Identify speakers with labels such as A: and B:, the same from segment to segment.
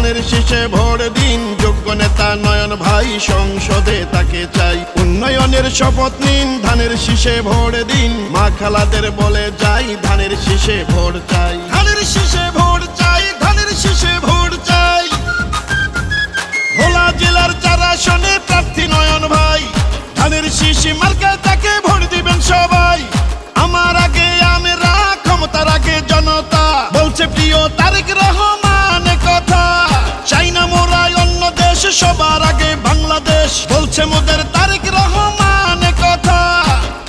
A: ধানের শীষে ভোট দিন, যোগ্য নেতা নয়ন ভাই সংসদে তাকে চাই। উন্নয়নের শপথ নিন, ধানের শীষে ভোট দিন, মা খালাদের বলে যাই ধানের শীষে ভোট চাই। ধানের শীষে ভোট চাই, ধানের শীষে ভোট চাই। ভোলা জেলার 4 আসনে প্রার্থী নয়ন ভাই, ধানের শীষ মার্কায় তাকে ভোট দিবেন সবাই। আমার আগে আমরা, ক্ষমতার আগে জনতা, বলছে প্রিয় তারেক রহমান কথা। চাই না মোরা অন্য দেশ, সবার আগে বাংলাদেশ, বলছে মোদের তারেক রহমান কথা।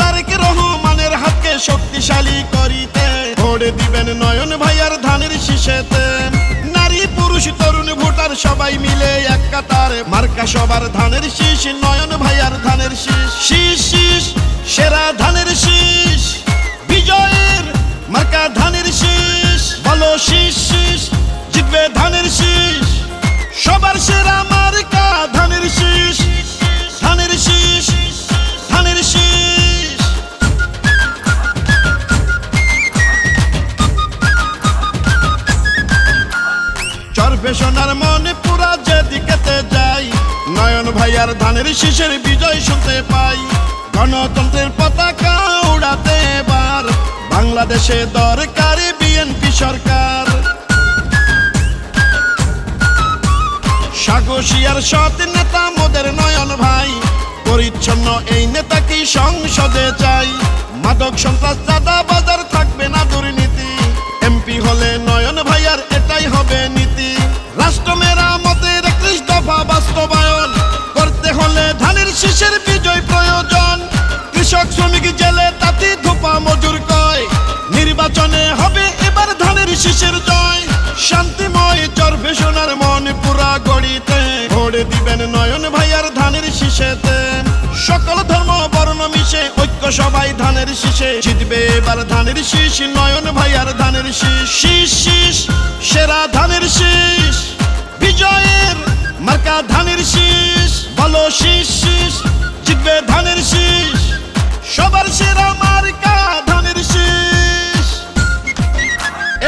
A: তারেক রহমানের হাতকে শক্তিশালী করিতে ভোট দিবেন নয়ন ভাইয়ার ধানের শীষেতে। নারী পুরুষ তরুণ ভোটার সবাই মিলে এক কাতার, মার্কা সবার ধানের শীষ, নয়ন ভাইয়ার ধানের শীষ। শীষ শীষ সেরা ধানের শীষ, বিজয়ের মার্কা ধানের শীষ। বলো শীষ শীষ, জিতবে ধানের শীষ, সবার সেরা মার্কা ধানের শীষ। ধানের শীষ, ধানের শীষ। চরফে সোনার মনে পুরা যেদিকেতে যাই, নয়ন ভাইয়ার ধানের শীষের বিজয় শুনতে পাই। গণতন্ত্রের পতাকা উড়াতে এবার বাংলাদেশে দরকার বিএনপি সরকার। সাহসী আর সৎ নেতা মোদের নয়ন ভাই, পরিচ্ছন্ন এই নেতাকেই সংসদে চাই। মাদক সন্ত্রাস চাঁদা বাজার থাকবে না দুর্নীতি, এমপি হলে নয়ন ভাইয়ার এটাই হবে নীতি। রাষ্ট্র মেরামতের 31 দফা বাস্তবায়ন করতে হলে ধানের শীষের বিজয় প্রয়োজন। কৃষক শ্রমিক জেলে তাঁতি ধোপা মজুর কয়, নির্বাচনে হবে এবার ধানের শীষের জয়। শান্তিময় চরফে সোনার মন পুরা গড়িতে ভোট দিবেন নয়ন ভাইয়ার ধানের শীষেতে। সকল ধর্ম বর্ণ মিশে ঐক্য সবাই ধানের শীষে, জিতবে এবার ধানের শীষ, নয়ন ভাইয়ার ধানের শীষ। শীষ শীষ সেরা ধানের শীষ, বিজয়ের মার্কা ধানের শীষ। বলো শীষ শীষ, জিতবে ধানের শীষ, সবার সেরা মার্কা ধানের শীষ।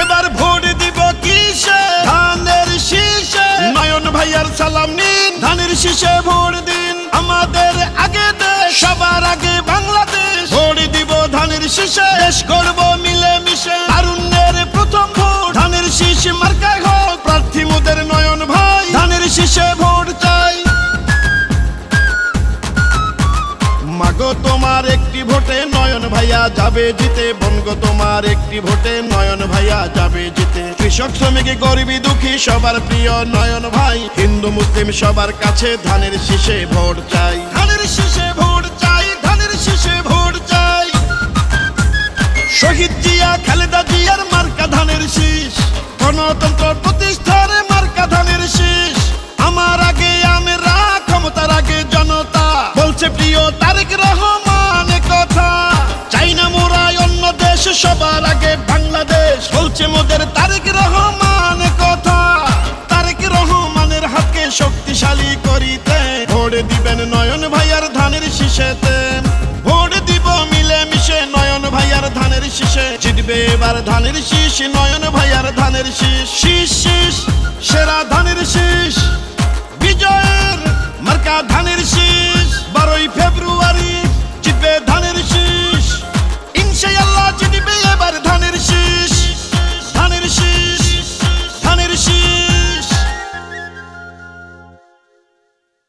A: এবার ভোট দিব কিসে? ধানের শীষে। নয়ন ভাইয়ার সালাম নিন, ধানের শীষে ভোট দিন। আমাদের আগে দেশ, সবার আগে বাংলাদেশ, ভোট দিব ধানের শীষে। দেশ করব মিলে মিশে, তারুণ্যের প্রথম ভোট ধানের শীষ মার্কায় হোক। প্রার্থী মোদের নয়ন ভাই, ধানের শীষে ভোট চাই। মাগো তোমার একটি ভোটে নয়ন ভাইয়া যাবে জিতে, বনগো তোমার একটি ভোটে নয়ন ভাইয়া যাবে জিতে। কৃষক শ্রমিক গরিবী দুঃখী সবার প্রিয় নয়ন ভাই, হিন্দু মুসলিম সবার কাছে ধানের শীষে ভোট চাই। ধানের শীষে ভোট চাই, ধানের শীষে ভোট চাই। শহীদ জিয়া খালেদা জিয়ার মার্কা ধানের শীষ, গণতন্ত্র প্রতিষ্ঠার মার্কা ধানের শীষ। আমার আগে আমরা, ক্ষমতার আগে জনতা, বলছে প্রিয় তারেক রহমান কথা। চাই না মোরা অন্য দেশ, সবার আগে বাংলাদেশ, বলছে মোদের তারেক রহমান কথা। তারেক রহমানের হাতকে শক্তিশালী করিতে ভোট দিবেন নয়ন ভাইয়ার ধানের শীষেতে। ভোট দিব মিলে মিশে নয়ন ভাইয়ার ধানের শীষে, জিতবে এবার ধানের শীষ, নয়ন ভাইয়ার ধানের শীষ। শীষ শীষ সেরা ধানের শীষ, বিজয়ের মার্কা ধানের শীষ। 12ই ফেব্রুয়ারি জিতবে